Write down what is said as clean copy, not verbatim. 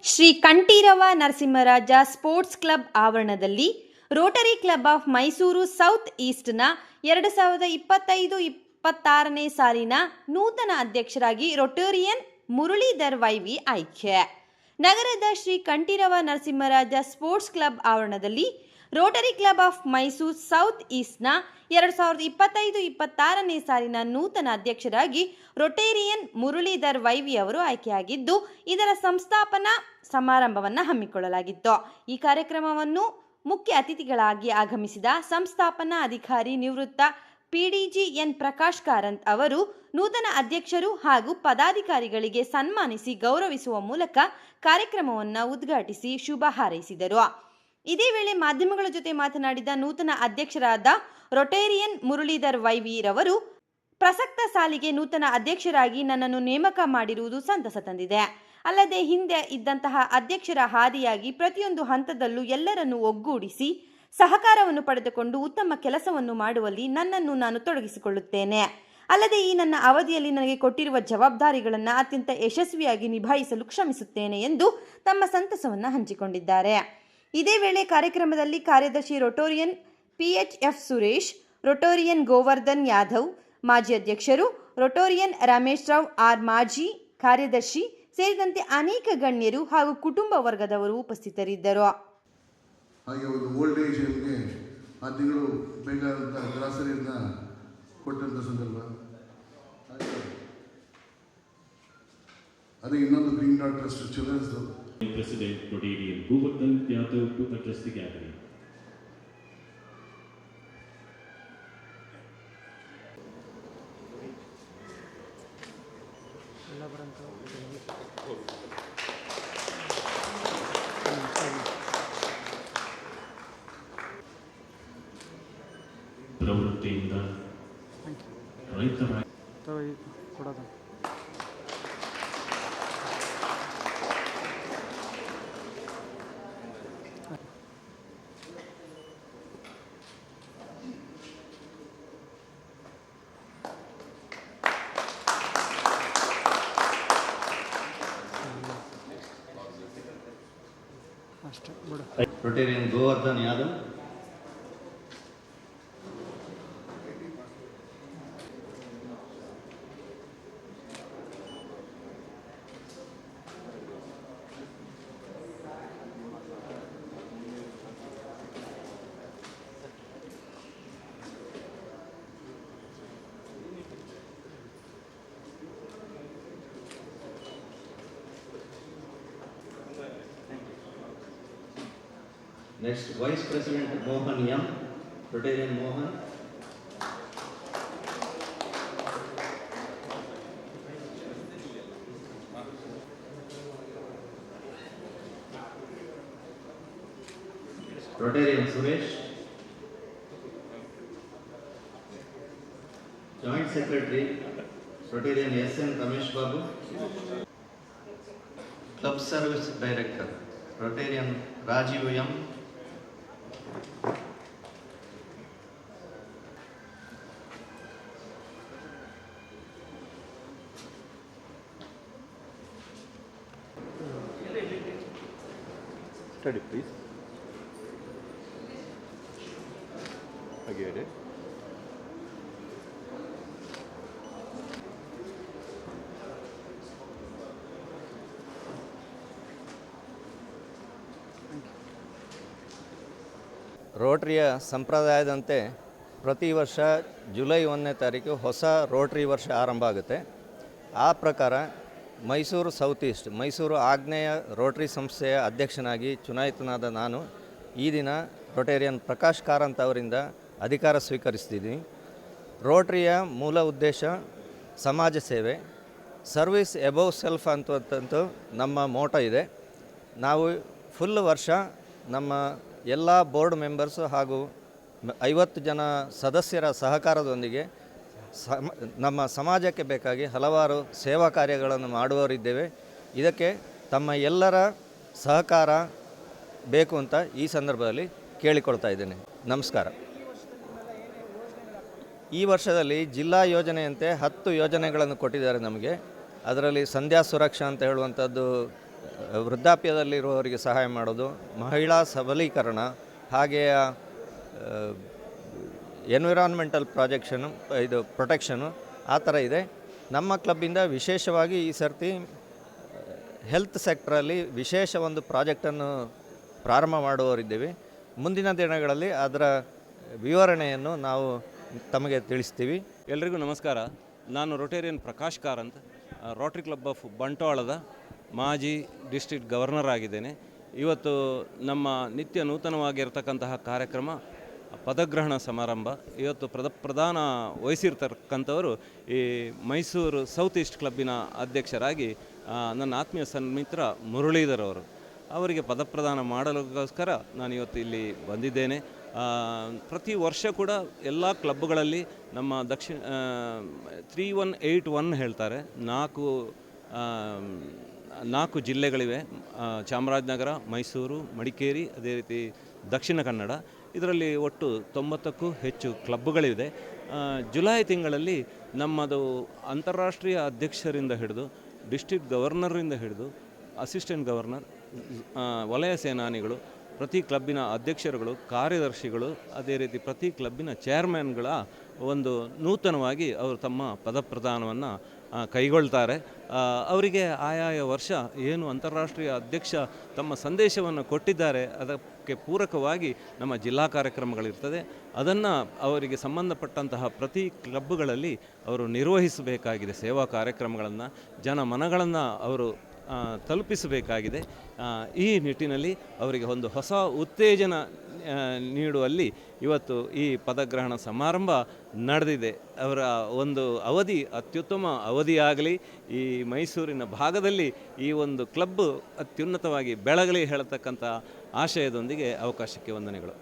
Shri Kantheerava Narasimharaja sports club ಆವರಣದಲ್ಲಿ Rotary club of Mysuru south ಈಸ್ಟ್ನ 2025-26ನೇ ಸಾಲಿನ ನೂತನ ಅಧ್ಯಕ್ಷರಾಗಿ ರೊಟೇರಿಯನ್ ಮುರಳೀಧರ್ ವೈವಿ ಆಯ್ಕೆ. ನಗರದ ಶ್ರೀ ಕಂಠೀರವ ನರಸಿಂಹರಾಜ ಸ್ಪೋರ್ಟ್ಸ್ ಕ್ಲಬ್ ಆವರಣದಲ್ಲಿ Rotary club of Mysuru south ಈಸ್ಟ್ನ 2025-26ನೇ ಸಾಲಿನ ನೂತನ ಅಧ್ಯಕ್ಷರಾಗಿ ರೊಟೇರಿಯನ್ ಮುರಳೀಧರ್ ವೈವಿ ಅವರು ಆಯ್ಕೆಯಾಗಿದ್ದು, ಇದರ ಸಂಸ್ಥಾಪನಾ ಸಮಾರಂಭವನ್ನು ಹಮ್ಮಿಕೊಳ್ಳಲಾಗಿತ್ತು. ಈ ಕಾರ್ಯಕ್ರಮವನ್ನು ಮುಖ್ಯ ಅತಿಥಿಗಳಾಗಿ ಆಗಮಿಸಿದ ಸಂಸ್ಥಾಪನಾ ಅಧಿಕಾರಿ ನಿವೃತ್ತ PDG ಎನ್ ಪ್ರಕಾಶ್ ಕಾರಂತ್ ಅವರು ನೂತನ ಅಧ್ಯಕ್ಷರು ಹಾಗೂ ಪದಾಧಿಕಾರಿಗಳಿಗೆ ಸನ್ಮಾನಿಸಿ ಗೌರವಿಸುವ ಮೂಲಕ ಕಾರ್ಯಕ್ರಮವನ್ನು ಉದ್ಘಾಟಿಸಿ ಶುಭ ಹಾರೈಸಿದರು. ಇದೇ ವೇಳೆ ಮಾಧ್ಯಮಗಳ ಜೊತೆ ಮಾತನಾಡಿದ ನೂತನ ಅಧ್ಯಕ್ಷರಾದ ರೊಟೇರಿಯನ್ ಮುರಳೀಧರ್ ವೈವಿ ರವರು, ಪ್ರಸಕ್ತ ಸಾಲಿಗೆ ನೂತನ ಅಧ್ಯಕ್ಷರಾಗಿ ನನ್ನನ್ನು ನೇಮಕ ಮಾಡಿರುವುದು ಸಂತಸ ತಂದಿದೆ. ಅಲ್ಲದೆ ಹಿಂದೆ ಇದ್ದಂತಹ ಅಧ್ಯಕ್ಷರ ಹಾದಿಯಾಗಿ ಪ್ರತಿಯೊಂದು ಹಂತದಲ್ಲೂ ಎಲ್ಲರನ್ನೂ ಒಗ್ಗೂಡಿಸಿ ಸಹಕಾರವನ್ನು ಪಡೆದುಕೊಂಡು ಉತ್ತಮ ಕೆಲಸವನ್ನು ಮಾಡುವಲ್ಲಿ ನನ್ನನ್ನು ನಾನು ತೊಡಗಿಸಿಕೊಳ್ಳುತ್ತೇನೆ. ಅಲ್ಲದೆ ಈ ನನ್ನ ಅವಧಿಯಲ್ಲಿ ನನಗೆ ಕೊಟ್ಟಿರುವ ಜವಾಬ್ದಾರಿಗಳನ್ನು ಅತ್ಯಂತ ಯಶಸ್ವಿಯಾಗಿ ನಿಭಾಯಿಸಲು ಶ್ರಮಿಸುತ್ತೇನೆ ಎಂದು ತಮ್ಮ ಸಂತಸವನ್ನು ಹಂಚಿಕೊಂಡಿದ್ದಾರೆ. ಇದೇ ವೇಳೆ ಕಾರ್ಯಕ್ರಮದಲ್ಲಿ ಕಾರ್ಯದರ್ಶಿ Rotarian PHF Suresh, Rotarian Govardhan Yadav, ಮಾಜಿ ಅಧ್ಯಕ್ಷರು ರೊಟೇರಿಯನ್ ರಮೇಶ್ ರಾವ್ ಆರ್, ಮಾಜಿ ಕಾರ್ಯದರ್ಶಿ ಸೇರಿದಂತೆ ಅನೇಕ ಗಣ್ಯರು ಹಾಗೂ ಕುಟುಂಬ ವರ್ಗದವರು ಉಪಸ್ಥಿತರಿದ್ದರು. ಹಾಗೆ ಒಂದು ಓಲ್ಡ್ ಏಜ್ಗೆ ಆ ತಿಂಗಳು ಬೇಕಾದಂಥ ಗ್ರಾಸರಿಯನ್ನು ಕೊಟ್ಟಂಥ ಸಂದರ್ಭ. ಅದೇ ಇನ್ನೊಂದು green dot trust children's President Rotarian Govardhan Yadav to address the gathering. ಪ್ರವೃತ್ತಿಯಿಂದ ರೈತರ Rotarian Govardhan Yadav, next Vice President Mohan M, Rotarian Mohan, Rotarian Suresh, Joint Secretary Rotarian SN Ramesh Babu, Club Service Director Rotarian Rajiv M, Study, please. I get it. ರೋಟರಿಯ ಸಂಪ್ರದಾಯದಂತೆ ಪ್ರತಿ ವರ್ಷ July 1ನೇ ತಾರೀಕು ಹೊಸ Rotary ವರ್ಷ ಆರಂಭ ಆಗುತ್ತೆ. ಆ ಪ್ರಕಾರ ಮೈಸೂರು ಸೌತ್ ಈಸ್ಟ್, ಮೈಸೂರು ಆಗ್ನೇಯ ರೋಟರಿ ಸಂಸ್ಥೆಯ ಅಧ್ಯಕ್ಷನಾಗಿ ಚುನಾಯಿತನಾದ ನಾನು ಈ ದಿನ ರೊಟೇರಿಯನ್ ಪ್ರಕಾಶ್ ಕಾರಂತ್ ಅವರಿಂದ ಅಧಿಕಾರ ಸ್ವೀಕರಿಸ್ತಿದ್ದೀನಿ. ರೋಟರಿಯ ಮೂಲ ಉದ್ದೇಶ ಸಮಾಜ ಸೇವೆ, ಸರ್ವಿಸ್ ಎಬೌವ್ ಸೆಲ್ಫ್ ಅಂತಂತೂ ನಮ್ಮ ಮೋಟೋ ಇದೆ. ನಾವು ಫುಲ್ ವರ್ಷ ನಮ್ಮ ಎಲ್ಲ ಬೋರ್ಡ್ ಮೆಂಬರ್ಸು ಹಾಗೂ 50 ಜನ ಸದಸ್ಯರ ಸಹಕಾರದೊಂದಿಗೆ ನಮ್ಮ ಸಮಾಜಕ್ಕೆ ಬೇಕಾಗಿ ಹಲವಾರು ಸೇವಾ ಕಾರ್ಯಗಳನ್ನು ಮಾಡುವವರಿದ್ದೇವೆ. ಇದಕ್ಕೆ ತಮ್ಮ ಎಲ್ಲರ ಸಹಕಾರ ಬೇಕು ಅಂತ ಈ ಸಂದರ್ಭದಲ್ಲಿ ಕೇಳಿಕೊಳ್ತಾ ಇದ್ದೇನೆ. ನಮಸ್ಕಾರ. ಈ ವರ್ಷದಲ್ಲಿ ಜಿಲ್ಲಾ ಯೋಜನೆಯಂತೆ 10 ಯೋಜನೆಗಳನ್ನು ಕೊಟ್ಟಿದ್ದಾರೆ ನಮಗೆ. ಅದರಲ್ಲಿ ಸಂಧ್ಯಾ ಸುರಕ್ಷಾ ಅಂತ ಹೇಳುವಂಥದ್ದು ವೃದ್ಧಾಪ್ಯದಲ್ಲಿರುವವರಿಗೆ ಸಹಾಯ ಮಾಡೋದು, ಮಹಿಳಾ ಸಬಲೀಕರಣ, ಹಾಗೆಯೇ ಎನ್ವಿರಾನ್ಮೆಂಟಲ್ ಪ್ರೊಟೆಕ್ಷನು ಆ ಥರ ಇದೆ. ನಮ್ಮ ಕ್ಲಬ್ಬಿಂದ ವಿಶೇಷವಾಗಿ ಈ ಸರ್ತಿ ಹೆಲ್ತ್ ಸೆಕ್ಟ್ರಲ್ಲಿ ವಿಶೇಷ ಒಂದು ಪ್ರಾಜೆಕ್ಟನ್ನು ಪ್ರಾರಂಭ ಮಾಡುವವರಿದ್ದೇವೆ. ಮುಂದಿನ ದಿನಗಳಲ್ಲಿ ಅದರ ವಿವರಣೆಯನ್ನು ನಾವು ತಮಗೆ ತಿಳಿಸ್ತೀವಿ. ಎಲ್ರಿಗೂ ನಮಸ್ಕಾರ. ನಾನು Rotarian Prakash Karanth, Rotary club of ಬಂಟ್ವಾಳದ ಮಾಜಿ ಡಿಸ್ಟ್ರಿಕ್ಟ್ ಗವರ್ನರ್ ಆಗಿದ್ದೇನೆ. ಇವತ್ತು ನಮ್ಮ ನಿತ್ಯ ನೂತನವಾಗಿರ್ತಕ್ಕಂತಹ ಕಾರ್ಯಕ್ರಮ ಪದಗ್ರಹಣ ಸಮಾರಂಭ. ಇವತ್ತು ಪ್ರಧಾನ ವಹಿಸಿರ್ತಕ್ಕಂಥವರು ಈ ಮೈಸೂರು ಸೌತ್ ಈಸ್ಟ್ ಕ್ಲಬ್ಬಿನ ಅಧ್ಯಕ್ಷರಾಗಿ ನನ್ನ ಆತ್ಮೀಯ ಸನ್ಮಿತ್ರ ಮುರಳೀಧರ್ ಅವರು. ಅವರಿಗೆ ಪದಪ್ರದಾನ ಮಾಡಲಿಕ್ಕೋಸ್ಕರ ನಾನು ಇವತ್ತು ಇಲ್ಲಿ ಬಂದಿದ್ದೇನೆ. ಪ್ರತಿ ವರ್ಷ ಕೂಡ ಎಲ್ಲ ಕ್ಲಬ್ಗಳಲ್ಲಿ ನಮ್ಮ 3181 ಹೇಳ್ತಾರೆ, 4 ಜಿಲ್ಲೆಗಳಿವೆ: ಚಾಮರಾಜನಗರ, ಮೈಸೂರು, ಮಡಿಕೇರಿ, ಅದೇ ರೀತಿ ದಕ್ಷಿಣ ಕನ್ನಡ. ಇದರಲ್ಲಿ ಒಟ್ಟು 90ಕ್ಕೂ ಹೆಚ್ಚು ಕ್ಲಬ್ಗಳಿದೆ. ಜುಲೈ ತಿಂಗಳಲ್ಲಿ ನಮ್ಮದು ಅಂತಾರಾಷ್ಟ್ರೀಯ ಅಧ್ಯಕ್ಷರಿಂದ ಹಿಡಿದು ಡಿಸ್ಟ್ರಿಕ್ಟ್ ಗವರ್ನರಿಂದ ಹಿಡಿದು ಅಸಿಸ್ಟೆಂಟ್ ಗವರ್ನರ್, ವಲಯ ಸೇನಾನಿಗಳು, ಪ್ರತಿ ಕ್ಲಬ್ಬಿನ ಅಧ್ಯಕ್ಷರುಗಳು, ಕಾರ್ಯದರ್ಶಿಗಳು, ಅದೇ ರೀತಿ ಪ್ರತಿ ಕ್ಲಬ್ಬಿನ ಚೇರ್ಮನ್ಗಳ ಒಂದು ನೂತನವಾಗಿ ಅವರು ತಮ್ಮ ಪದಪ್ರದಾನವನ್ನು ಕೈಗೊಳ್ತಾರೆ. ಅವರಿಗೆ ಆಯಾಯ ವರ್ಷ ಏನು ಅಂತಾರಾಷ್ಟ್ರೀಯ ಅಧ್ಯಕ್ಷ ತಮ್ಮ ಸಂದೇಶವನ್ನು ಕೊಟ್ಟಿದ್ದಾರೆ ಅದಕ್ಕೆ ಪೂರಕವಾಗಿ ನಮ್ಮ ಜಿಲ್ಲಾ ಕಾರ್ಯಕ್ರಮಗಳಿರ್ತದೆ. ಅದನ್ನು ಅವರಿಗೆ ಸಂಬಂಧಪಟ್ಟಂತಹ ಪ್ರತಿ ಕ್ಲಬ್ಗಳಲ್ಲಿ ಅವರು ನಿರ್ವಹಿಸಬೇಕಾಗಿದೆ. ಸೇವಾ ಕಾರ್ಯಕ್ರಮಗಳನ್ನು, ಜನಮನಗಳನ್ನು ಅವರು ತಲುಪಿಸಬೇಕಾಗಿದೆ. ಈ ನಿಟ್ಟಿನಲ್ಲಿ ಅವರಿಗೆ ಒಂದು ಹೊಸ ಉತ್ತೇಜನ ನೀಡುವಲ್ಲಿ ಇವತ್ತು ಈ ಪದಗ್ರಹಣ ಸಮಾರಂಭ ನಡೆದಿದೆ. ಅವರ ಒಂದು ಅವಧಿ ಅತ್ಯುತ್ತಮ ಅವಧಿಯಾಗಲಿ, ಈ ಮೈಸೂರಿನ ಭಾಗದಲ್ಲಿ ಈ ಒಂದು ಕ್ಲಬ್ ಅತ್ಯುನ್ನತವಾಗಿ ಬೆಳಗಲಿ ಹೇಳತಕ್ಕಂಥ ಆಶಯದೊಂದಿಗೆ ಅವಕಾಶಕ್ಕೆ ವಂದನೆಗಳು.